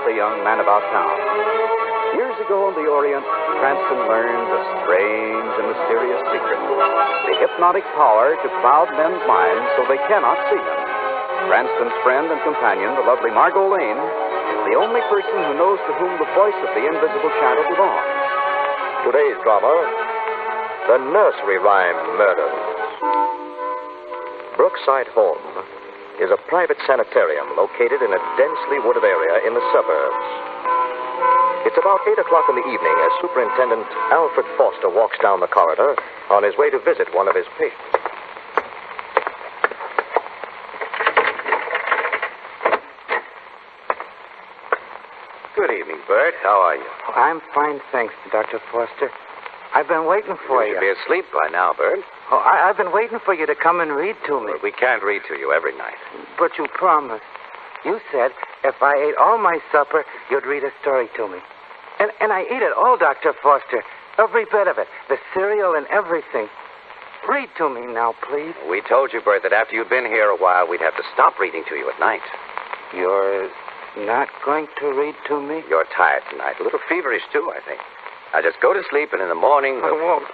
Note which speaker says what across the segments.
Speaker 1: wealthy young man about town. Years ago in the Orient, Cranston learned a strange and mysterious secret, the hypnotic power to cloud men's minds so they cannot see him. Cranston's friend and companion, the lovely Margot Lane, is the only person who knows to whom the voice of the invisible shadow belongs.
Speaker 2: Today's drama, The Nursery Rhyme Murders. Brookside Home is a private sanitarium located in a densely wooded area in the suburbs. It's about 8 o'clock in the evening as Superintendent Alfred Foster walks down the corridor on his way to visit one of his patients.
Speaker 3: Good evening, Bert. How are you?
Speaker 4: I'm fine, thanks, Dr. Foster. I've been waiting for you.
Speaker 3: You should be asleep by now, Bert.
Speaker 4: Oh, I've been waiting for you to come and read to me.
Speaker 3: Well, we can't read to you every night.
Speaker 4: But you promised. You said if I ate all my supper, you'd read a story to me. And I ate it all, Dr. Foster. Every bit of it. The cereal and everything. Read to me now, please.
Speaker 3: We told you, Bert, that after you'd been here a while, we'd have to stop reading to you at night.
Speaker 4: You're not going to read to me?
Speaker 3: You're tired tonight. A little feverish, too, I think. Now, just go to sleep, and in the morning...
Speaker 4: I won't.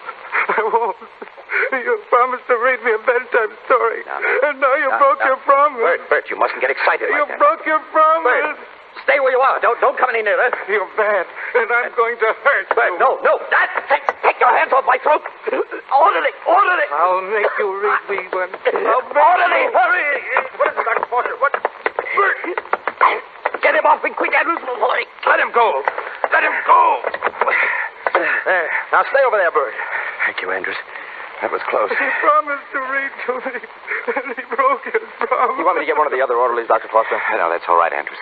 Speaker 4: You promised to read me a bedtime story. And now you broke your promise.
Speaker 3: Bert, you mustn't get excited
Speaker 4: You
Speaker 3: like that.
Speaker 4: broke your promise.
Speaker 3: Bert, stay where you are. Don't come any nearer.
Speaker 4: You're bad, and I'm going to hurt
Speaker 3: Bert,
Speaker 4: you.
Speaker 3: no. Take your hands off my throat. Orderly.
Speaker 4: I'll make you read me one.
Speaker 3: Orderly, hurry. What is it, Dr. Foster? What? Bert. Get him off me quick, Andrews. Let him go. There. Now stay over there, Bert. Thank you, Andrews. That was close.
Speaker 4: He promised to read to me, and he broke his promise.
Speaker 3: You want me to get one of the other orderlies, Dr. Foster? No, that's all right, Andrews.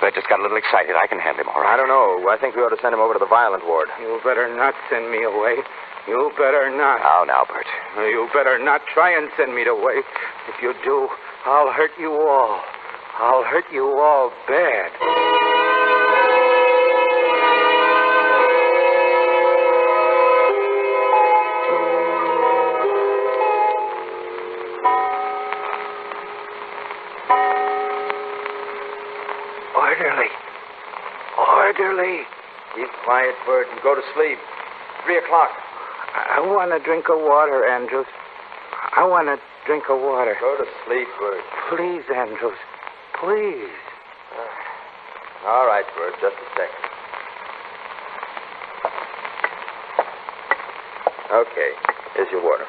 Speaker 3: Bert just got a little excited. I can handle him all right. I don't know. I think we ought to send him over to the violent ward.
Speaker 4: You better not send me away. You better not.
Speaker 3: Now, Bert.
Speaker 4: You better not try and send me away. If you do, I'll hurt you all. I'll hurt you all bad. Orderly.
Speaker 2: Keep quiet, Bert, and go to sleep. 3 o'clock.
Speaker 4: I want a drink of water, Andrews. I want a drink of water.
Speaker 2: Go to sleep, Bert.
Speaker 4: Please, Andrews. Please.
Speaker 2: All right, Bert, just a second. Okay, here's your water.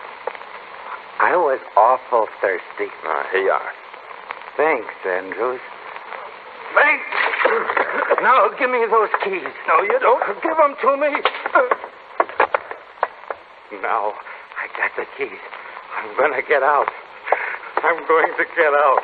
Speaker 4: I was awful thirsty.
Speaker 2: Here you are.
Speaker 4: Thanks, Andrews. Thanks. Now, give me those keys. No, you don't. Give them to me. Now, I got the keys. I'm going to get out. I'm going to get out.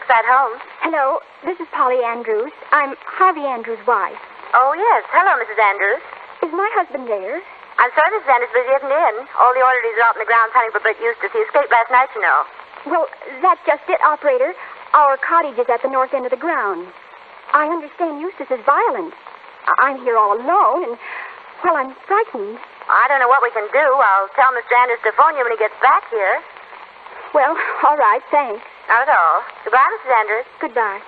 Speaker 5: At home.
Speaker 6: Hello, this is Polly Andrews. I'm Harvey Andrews' wife.
Speaker 5: Oh, yes. Hello, Mrs. Andrews.
Speaker 6: Is my husband there?
Speaker 5: I'm sorry, Mrs. Andrews, but he isn't in. All the orderlies are out in the grounds hunting for Bert Eustace. He escaped last night, you know.
Speaker 6: Well, that's just it, operator. Our cottage is at the north end of the grounds. I understand Eustace is violent. I'm here all alone, and, well, I'm frightened.
Speaker 5: I don't know what we can do. I'll tell Mr. Andrews to phone you when he gets back here.
Speaker 6: Well, all right, thanks.
Speaker 5: Not at all. Goodbye, Mrs. Andrews.
Speaker 6: Goodbye.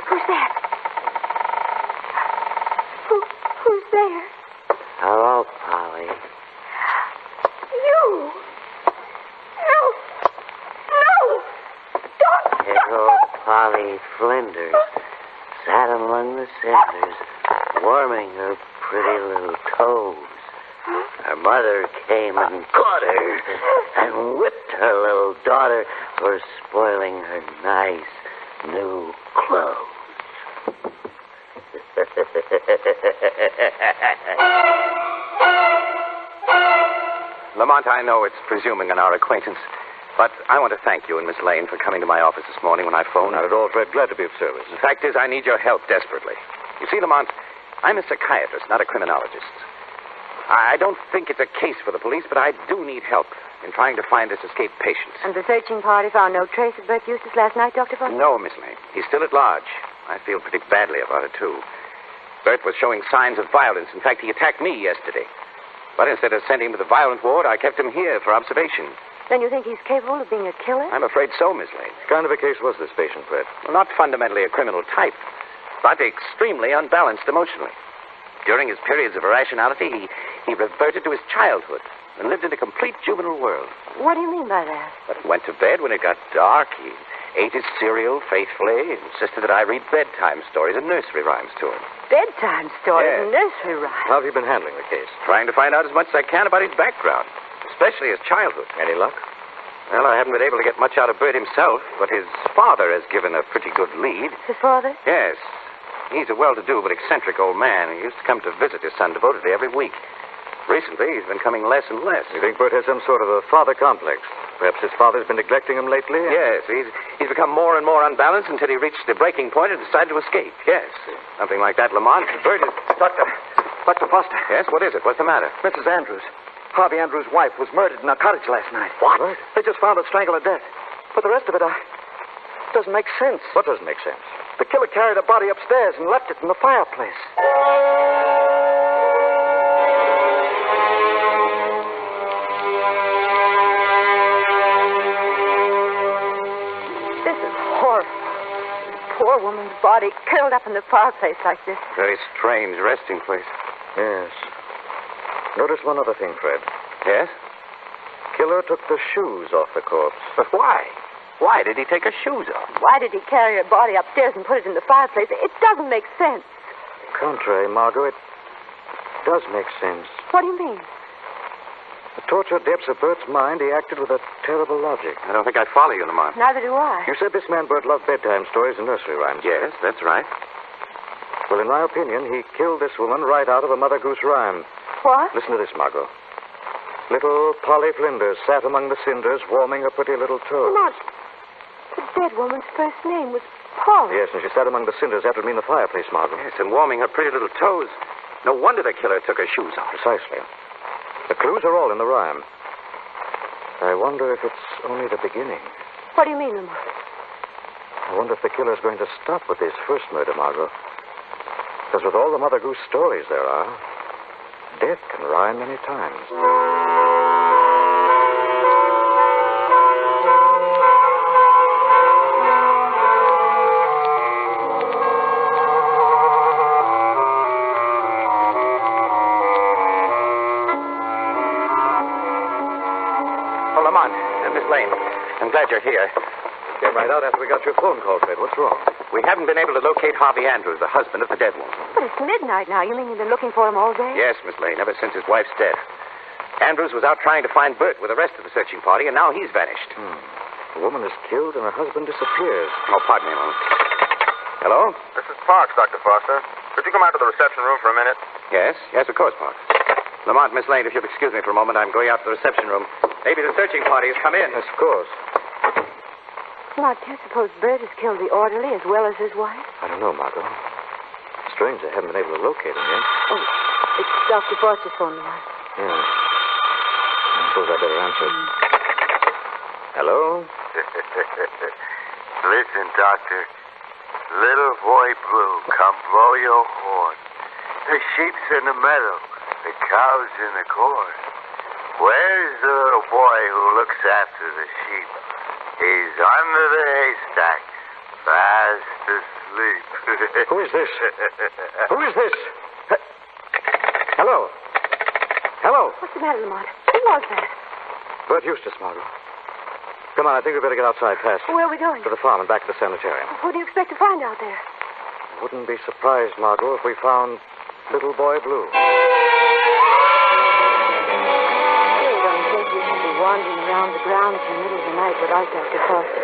Speaker 6: Who's that? Who's there?
Speaker 4: Hello, Polly.
Speaker 6: You! No! Don't!
Speaker 4: Little Polly Flinders sat among the cinders, warming her pretty little toes. Her mother came and caught her and whipped her little daughter for spoiling her nice new clothes.
Speaker 3: Lamont, I know it's presuming on our acquaintance, but I want to thank you and Miss Lane for coming to my office this morning when I phoned.
Speaker 2: Not at all, Fred. Glad to be of service.
Speaker 3: The fact is, I need your help desperately. You see, Lamont, I'm a psychiatrist, not a criminologist.
Speaker 7: I don't think it's a case for the police, but I do need help in trying to find this escaped patient.
Speaker 5: And the searching party found no trace of Bert Eustace last night, Dr. Foster?
Speaker 7: No, Miss Lane. He's still at large. I feel pretty badly about it, too. Bert was showing signs of violence. In fact, he attacked me yesterday. But instead of sending him to the violent ward, I kept him here for observation.
Speaker 5: Then you think he's capable of being a killer?
Speaker 7: I'm afraid so, Miss Lane.
Speaker 2: What kind of a case was this patient, Fred?
Speaker 7: Well, not fundamentally a criminal type, but extremely unbalanced emotionally. During his periods of irrationality, he reverted to his childhood and lived in a complete juvenile world.
Speaker 5: What do you mean by that?
Speaker 7: But he went to bed when it got dark. He ate his cereal faithfully, insisted that I read bedtime stories and nursery rhymes to him.
Speaker 5: Bedtime stories
Speaker 7: Yes.
Speaker 5: and nursery rhymes.
Speaker 2: How have you been handling the case?
Speaker 7: Trying to find out as much as I can about his background, especially his childhood.
Speaker 2: Any luck?
Speaker 7: Well, I haven't been able to get much out of Bert himself, but his father has given a pretty good lead.
Speaker 5: His father?
Speaker 7: Yes. He's a well-to-do but eccentric old man. He used to come to visit his son devotedly every week. Recently, he's been coming less and less.
Speaker 2: You think Bert has some sort of a father complex? Perhaps his father's been neglecting him lately?
Speaker 7: Yes, he's become more and more unbalanced until he reached the breaking point and decided to escape. Yes, something like that, Lamont. Bert is...
Speaker 3: Dr. Foster.
Speaker 7: Yes, what is it? What's the matter?
Speaker 3: Mrs. Andrews. Harvey Andrews' wife was murdered in our cottage last night.
Speaker 7: What?
Speaker 3: They just found her strangled to death. But the rest of it, doesn't make sense.
Speaker 2: What doesn't make sense?
Speaker 3: The killer carried her body upstairs and left it in the fireplace.
Speaker 5: This is horrible. Poor woman's body curled up in the fireplace like this.
Speaker 7: Very strange resting place.
Speaker 2: Yes. Notice one other thing, Fred.
Speaker 7: Yes?
Speaker 2: Killer took the shoes off the corpse.
Speaker 7: But why? Why did he take her shoes off?
Speaker 5: Why did he carry her body upstairs and put it in the fireplace? It doesn't make sense.
Speaker 2: Contrary, Margot, it does make sense.
Speaker 5: What do you mean?
Speaker 2: The tortured depths of Bert's mind, he acted with a terrible logic.
Speaker 7: I don't think I follow you, Lamont.
Speaker 5: Neither do I.
Speaker 2: You said this man Bert loved bedtime stories and nursery rhymes.
Speaker 7: Yes, that's right.
Speaker 2: Well, in my opinion, he killed this woman right out of a Mother Goose rhyme.
Speaker 5: What?
Speaker 2: Listen to this, Margot. Little Polly Flinders sat among the cinders, warming her pretty little toes.
Speaker 5: Not. The dead woman's first name was Polly.
Speaker 2: Yes, and she sat among the cinders after me in the fireplace, Margot.
Speaker 7: Yes, and warming her pretty little toes. No wonder the killer took her shoes off.
Speaker 2: Precisely. The clues are all in the rhyme. I wonder if it's only the beginning.
Speaker 5: What do you mean, Lamont?
Speaker 2: I wonder if the killer's going to stop with his first murder, Margot. Because with all the Mother Goose stories there are, death can rhyme many times.
Speaker 7: Oh, Lamont, Miss Lane, I'm glad you're here.
Speaker 2: Came right out after we got your phone call, Fred. What's wrong?
Speaker 7: We haven't been able to locate Harvey Andrews, the husband of the dead woman.
Speaker 5: But it's midnight now. You mean you've been looking for him all day?
Speaker 7: Yes, Miss Lane, ever since his wife's death. Andrews was out trying to find Bert with the rest of the searching party, and now he's vanished.
Speaker 2: The woman is killed and her husband disappears.
Speaker 7: Oh, pardon me a moment. Hello?
Speaker 8: This is Parks, Dr. Foster. Could you come out to the reception room for a minute?
Speaker 7: Yes, of course, Park. Lamont, Miss Lane, if you'll excuse me for a moment, I'm going out to the reception room. Maybe the searching party has come in.
Speaker 2: Yes, of course.
Speaker 5: Lamont, do you suppose Bert has killed the orderly as well as his wife?
Speaker 2: I don't know, Margot. Strange I haven't been able to locate him yet.
Speaker 5: Oh, it's Dr. Foster's phone, Lamont.
Speaker 2: Yeah. I suppose I better answer it. Hello?
Speaker 8: Listen, Doctor. Little boy Blue, come blow your horn. The sheep's in the meadow. The cow's in the corn. Where's the little boy who looks after the sheep? He's under the haystack, fast asleep.
Speaker 2: Who is this? Who is this? Hello? Hello?
Speaker 5: What's the matter, Lamont? Who was that?
Speaker 2: Bert Eustace, Margot. Come on, I think we better get outside fast.
Speaker 5: Where are we going?
Speaker 2: To the farm and back to the sanitarium.
Speaker 5: What do you expect to find out there?
Speaker 2: I wouldn't be surprised, Margot, if we found Little Boy Blue.
Speaker 5: I don't think we should be wandering around the grounds in the middle of the night without Dr. Foster.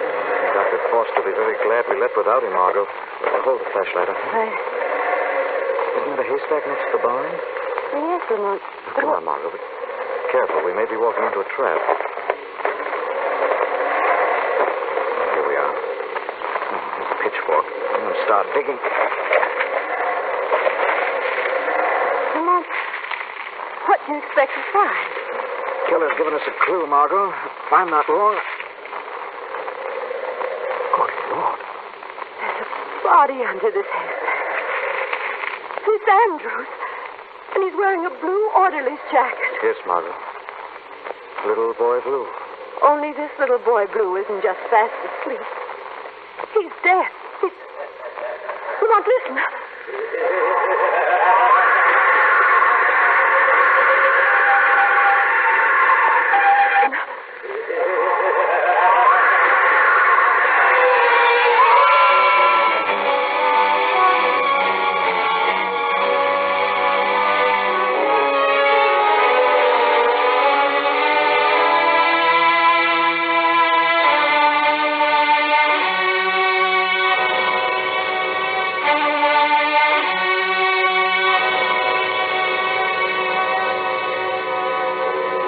Speaker 2: Dr. Foster will be very glad we left without him, Margot. Hold the flashlight up. Isn't that a haystack next to the barn?
Speaker 5: Yes, Lamont.
Speaker 2: Come on, Margot. But careful, we may be walking into a trap. Here we are. There's a pitchfork. I'm going to start digging.
Speaker 5: Lamont, what you expect to find?
Speaker 2: Killer's given us a clue, Margot. If I'm not wrong... Good Lord.
Speaker 5: There's a body under this head. It's Andrews. And he's wearing a blue orderly's jacket.
Speaker 2: Yes, Margot. Little boy Blue.
Speaker 5: Only this little boy Blue isn't just fast asleep. He's dead. Lamont, listen.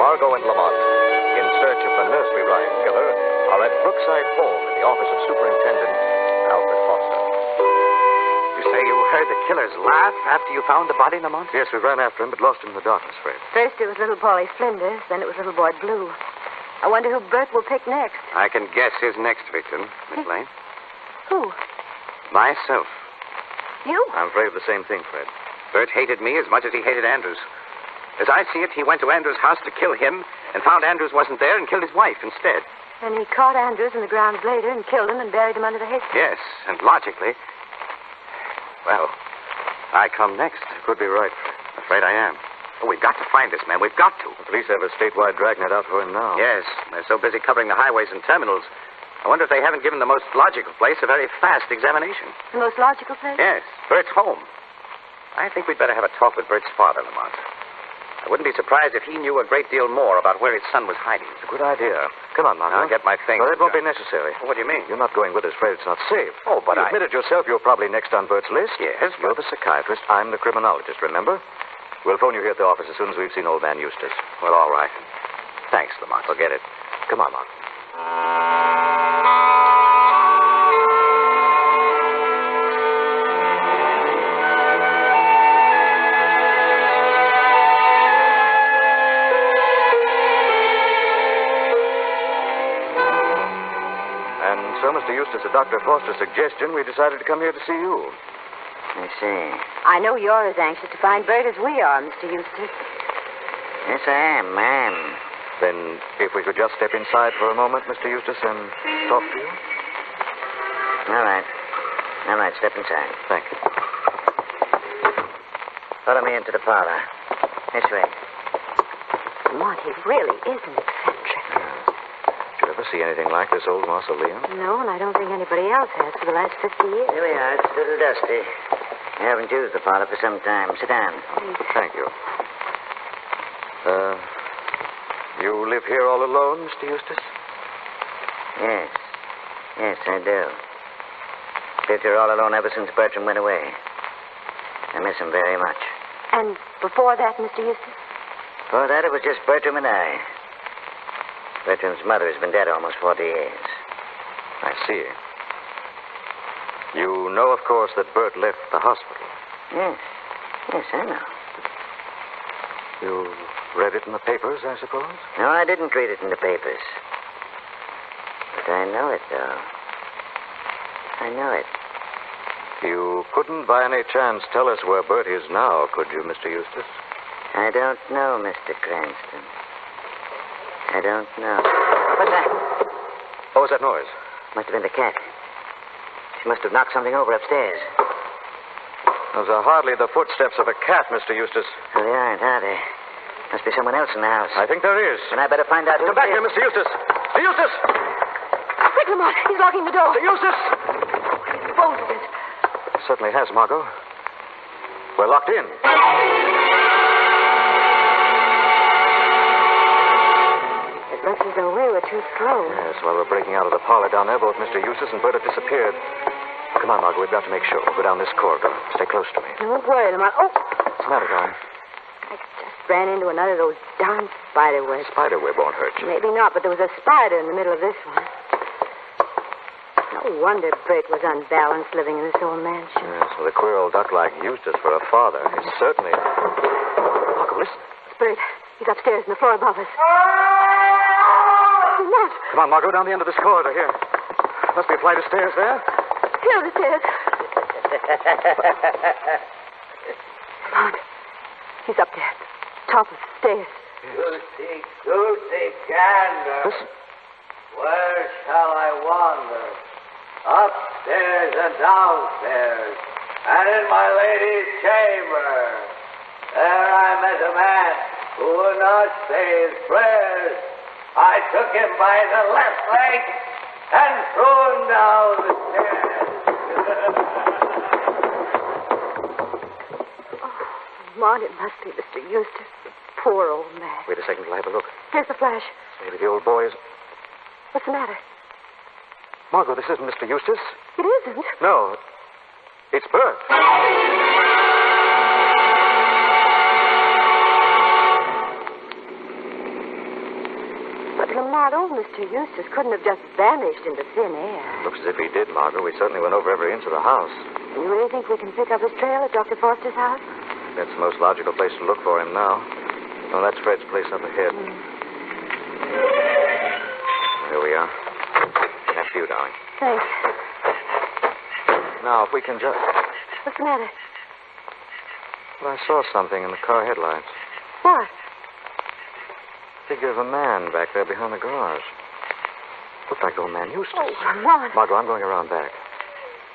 Speaker 2: Margot and Lamont, in search of the nursery rhyme killer, are at Brookside Home in the office of Superintendent Alfred Foster.
Speaker 7: You say you heard the killer's laugh after you found the body, Lamont?
Speaker 2: Yes, we ran after him, but lost him in the darkness, Fred.
Speaker 5: First it was little Paulie Flinders, then it was little boy Blue. I wonder who Bert will pick next.
Speaker 7: I can guess his next victim, Miss Lane.
Speaker 5: Who?
Speaker 7: Myself.
Speaker 5: You?
Speaker 2: I'm afraid of the same thing, Fred.
Speaker 7: Bert hated me as much as he hated Andrews. As I see it, he went to Andrews' house to kill him and found Andrews wasn't there and killed his wife instead.
Speaker 5: And he caught Andrews in the grounds later and killed him and buried him under the haystack.
Speaker 7: Yes, and logically... Well, I come next.
Speaker 2: Could be right, Fred.
Speaker 7: Afraid I am. Oh, we've got to find this man. We've got to.
Speaker 2: The police have a statewide dragnet out for him now.
Speaker 7: Yes, they're so busy covering the highways and terminals. I wonder if they haven't given the most logical place a very fast examination.
Speaker 5: The most logical place?
Speaker 7: Yes, Bert's home. I think we'd better have a talk with Bert's father, Lamont. I wouldn't be surprised if he knew a great deal more about where his son was hiding.
Speaker 2: It's a good idea. Come on, Margot.
Speaker 7: I'll get my things.
Speaker 2: Well, it won't be necessary.
Speaker 7: What do you mean?
Speaker 2: You're not going with us, Fred. It's not safe.
Speaker 7: Oh, but
Speaker 2: you
Speaker 7: I...
Speaker 2: admitted yourself you're probably next on Bert's list.
Speaker 7: Yes,
Speaker 2: You're the psychiatrist. I'm the criminologist, remember? We'll phone you here at the office as soon as we've seen old man Eustace.
Speaker 7: Well, all right. Thanks, Lamont.
Speaker 2: Forget it. Come on, Margot. So, Mr. Eustace, at Dr. Foster's suggestion, we decided to come here to see you.
Speaker 4: I see.
Speaker 5: I know you're as anxious to find Bert as we are, Mr. Eustace.
Speaker 4: Yes, I am, ma'am.
Speaker 2: Then, if we could just step inside for a moment, Mr. Eustace, and talk to you?
Speaker 4: All right. All right, step inside.
Speaker 2: Thank you.
Speaker 4: Follow me into the parlor. This way.
Speaker 5: Lamont, he really is an eccentric.
Speaker 2: Did you ever see anything like this old mausoleum?
Speaker 5: No, and I don't think anybody else has for the last 50 years.
Speaker 4: Here we are. It's a little dusty. I haven't used the parlor for some time. Sit down.
Speaker 2: Thank you. You live here all alone, Mr. Eustace?
Speaker 4: Yes. Yes, I do. Lived here all alone ever since Bertram went away. I miss him very much.
Speaker 5: And before that, Mr. Eustace?
Speaker 4: Before that, it was just Bertram and I. Bertram's mother has been dead almost 40 years.
Speaker 2: I see. You know, of course, that Bert left the hospital.
Speaker 4: Yes. Yes, I know.
Speaker 2: You read it in the papers, I suppose?
Speaker 4: No, I didn't read it in the papers. But I know it, though. I know it.
Speaker 2: You couldn't by any chance tell us where Bert is now, could you, Mr. Eustace?
Speaker 4: I don't know, Mr. Cranston. I don't know.
Speaker 2: What's that? What was that noise?
Speaker 4: Must have been the cat. She must have knocked something over upstairs.
Speaker 2: Those are hardly the footsteps of a cat, Mr. Eustace.
Speaker 4: Oh, they aren't, are they? Must be someone else in the house.
Speaker 2: I think there is.
Speaker 4: Then I better find out who...
Speaker 2: Come back here, Mr. Eustace. Mr. Eustace!
Speaker 5: Quick, Lamont. He's locking the door.
Speaker 2: Mr. Eustace!
Speaker 5: He bolted it.
Speaker 2: It certainly has, Margot. We're locked in.
Speaker 5: It looks as though we were too slow.
Speaker 2: Yes, while we're breaking out of the parlor down there, both Mr. Eustace and Bert have disappeared. Come on, Margot. We've got to make sure. We'll go down this corridor. Stay close to me.
Speaker 5: Don't worry, Lamont. Oh!
Speaker 2: What's the matter, darling?
Speaker 5: I just ran into another of those darn spider webs.
Speaker 2: Spider web won't hurt you.
Speaker 5: Maybe not, but there was a spider in the middle of this one. No wonder Bert was unbalanced living in this old mansion.
Speaker 2: Yes, with a queer old duck like Eustace for a father. He's certainly... Margot, listen.
Speaker 5: Bert. He's upstairs in the floor above us. What?
Speaker 2: Come on, Margot, down the end of this corridor here. Must be a flight of stairs there.
Speaker 5: Here it is. Come on. He's up there. Top of the stairs.
Speaker 4: Goosey gander.
Speaker 2: Listen.
Speaker 4: Where shall I wander? Upstairs and downstairs, and in my lady's chamber. There I met a man who would not say his prayers. I took him by the left leg and threw him down the stairs.
Speaker 5: Lamont, it must be Mr. Eustace. Poor old man.
Speaker 2: Wait a second till I have a look.
Speaker 5: Here's the flash.
Speaker 2: Maybe the old boy is...
Speaker 5: What's the matter?
Speaker 2: Margot, this isn't Mr. Eustace.
Speaker 5: It isn't.
Speaker 2: No. It's Bert.
Speaker 5: But Lamont, old Mr. Eustace couldn't have just vanished into thin air.
Speaker 2: Looks as if he did, Margot. We certainly went over every inch of the house.
Speaker 5: You really think we can pick up his trail at Dr. Foster's house?
Speaker 2: That's the most logical place to look for him now. Oh, that's Fred's place up ahead. Here we are. That's you, darling.
Speaker 5: Thanks.
Speaker 2: Now, if we can just...
Speaker 5: What's the matter?
Speaker 2: Well, I saw something in the car headlights.
Speaker 5: What?
Speaker 2: Figure of a man back there behind the garage. Looked like old man Eustace.
Speaker 5: Oh, Lamont.
Speaker 2: Margot, I'm going around back.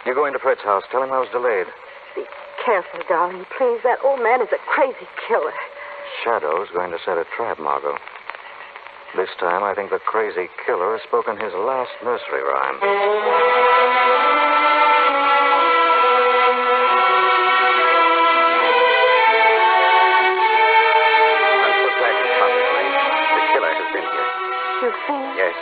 Speaker 2: You go into Fred's house. Tell him I was delayed.
Speaker 5: Be careful, darling. Please, that old man is a crazy killer.
Speaker 2: Shadow's going to set a trap, Margot. This time, I think the crazy killer has spoken his last nursery rhyme. I'm so glad you found this, Lane. The killer has been here.
Speaker 5: You've seen him?
Speaker 7: Yes.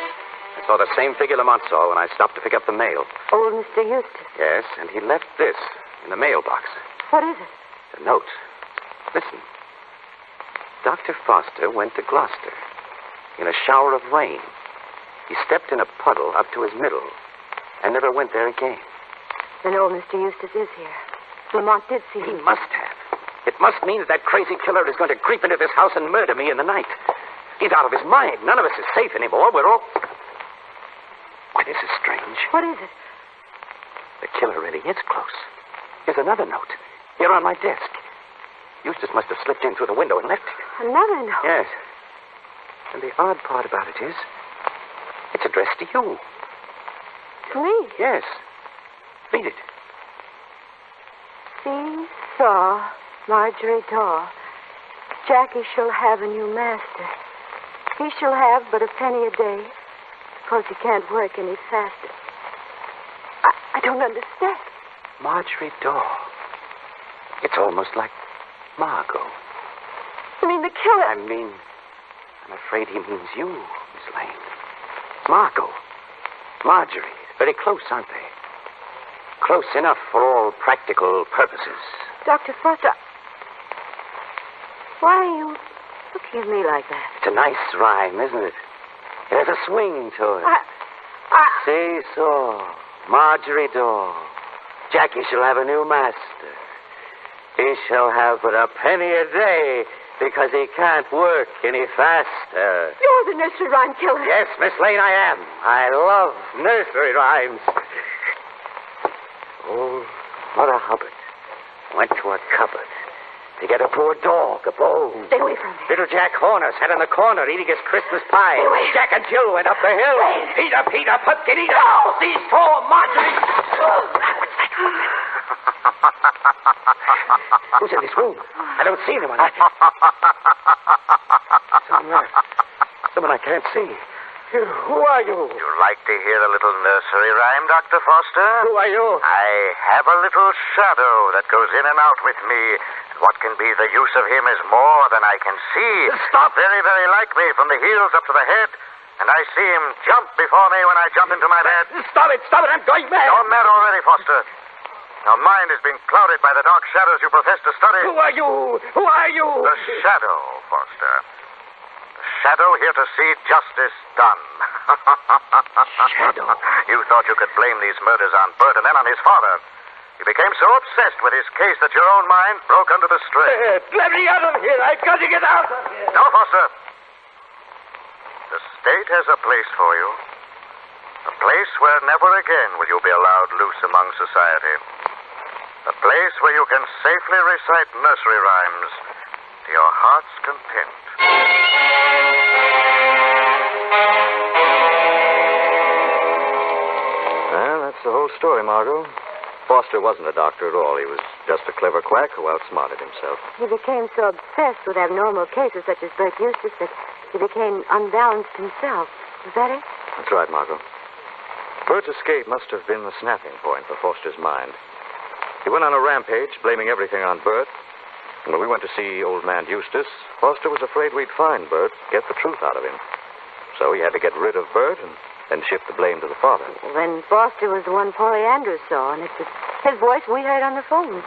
Speaker 7: I saw the same figure Lamont saw when I stopped to pick up the mail.
Speaker 5: Old Mr. Eustace.
Speaker 7: Yes, and he left this in the mailbox.
Speaker 5: What is it?
Speaker 7: A note. Listen. Dr. Foster went to Gloucester in a shower of rain. He stepped in a puddle up to his middle and never went there again.
Speaker 5: Then old Mr. Eustace is here. Lamont did see
Speaker 7: He
Speaker 5: him.
Speaker 7: must have. It must mean that crazy killer is going to creep into this house and murder me in the night. He's out of his mind. None of us is safe anymore. We're all... Why, this is strange.
Speaker 5: What is it?
Speaker 7: The killer really is close. Here's another note. Here on my desk. Eustace must have slipped in through the window and left it.
Speaker 5: Another note?
Speaker 7: Yes. And the odd part about it is, it's addressed to you.
Speaker 5: To me?
Speaker 7: Yes. Read it.
Speaker 5: See, saw, Marjorie Daw. Jackie shall have a new master. He shall have but a penny a day, because he can't work any faster. I don't understand.
Speaker 7: Marjorie Daw. It's almost like Margot.
Speaker 5: You mean the killer?
Speaker 7: I'm afraid he means you, Miss Lane. Margot. Marjorie. Very close, aren't they? Close enough for all practical purposes.
Speaker 5: Dr. Foster, why are you looking at me like that?
Speaker 7: It's a nice rhyme, isn't it? It has a swing to it. See-saw, Marjorie Daw. Jackie shall have a new master. He shall have but a penny a day because he can't work any faster.
Speaker 5: You're the nursery rhyme killer.
Speaker 7: Yes, Miss Lane, I am. I love nursery rhymes. Old Mother Hubbard went to a cupboard to get a poor dog a bone.
Speaker 5: Stay away from me.
Speaker 7: Little Jack Horner sat in the corner eating his Christmas pie.
Speaker 5: Stay away.
Speaker 7: Jack and Jill went up the hill.
Speaker 5: Wait.
Speaker 7: Peter, pumpkin eater. No. These four, Marjorie. What's that? Who's in this room? I don't see anyone. Someone I can't see. Who are you?
Speaker 8: You like to hear a little nursery rhyme, Dr. Foster?
Speaker 7: Who are you?
Speaker 8: I have a little shadow that goes in and out with me. What can be the use of him is more than I can see.
Speaker 7: Stop.
Speaker 8: Very, very like me from the heels up to the head. And I see him jump before me when I jump into my bed.
Speaker 7: Stop it. I'm going mad.
Speaker 8: You're mad already, Foster. Your mind has been clouded by the dark shadows you profess to study.
Speaker 7: Who are you?
Speaker 8: The shadow, Foster. The shadow here to see justice done.
Speaker 7: Shadow?
Speaker 8: You thought you could blame these murders on Bert and then on his father.
Speaker 2: You became so obsessed with his case that your own mind broke under the strain.
Speaker 3: Let me out of here. I've got to get out of here.
Speaker 2: No, Foster. The state has a place for you. A place where never again will you be allowed loose among society. A place where you can safely recite nursery rhymes to your heart's content.
Speaker 1: Well, that's the whole story, Margot. Foster wasn't a doctor at all. He was just a clever quack who outsmarted himself.
Speaker 5: He became so obsessed with abnormal cases such as Bert Eustace that he became unbalanced himself. Is that it?
Speaker 1: That's right, Margot. Bert's escape must have been the snapping point for Foster's mind. He went on a rampage, blaming everything on Bert. And when we went to see old man Eustace, Foster was afraid we'd find Bert, get the truth out of him. So he had to get rid of Bert and then shift the blame to the father.
Speaker 5: Then Foster was the one Polly Andrews saw, and it was his voice we heard on the phone.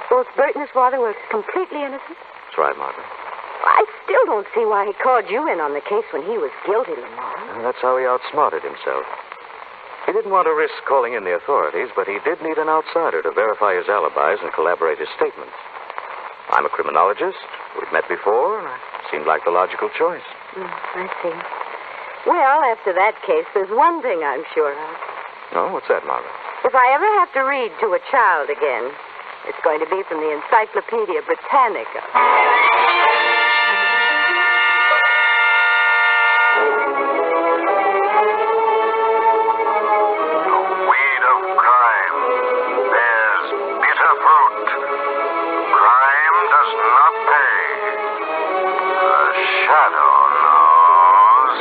Speaker 5: Both Bert and his father were completely innocent.
Speaker 1: That's right, Margaret.
Speaker 5: I still don't see why he called you in on the case when he was guilty, Lamar.
Speaker 1: And that's how he outsmarted himself. He didn't want to risk calling in the authorities, but he did need an outsider to verify his alibis and corroborate his statements. I'm a criminologist. We'd met before, and it seemed like the logical choice.
Speaker 5: I see. Well, after that case, there's one thing I'm sure of.
Speaker 1: Oh, what's that, Margaret?
Speaker 5: If I ever have to read to a child again, it's going to be from the Encyclopedia Britannica.
Speaker 8: Shadow knows.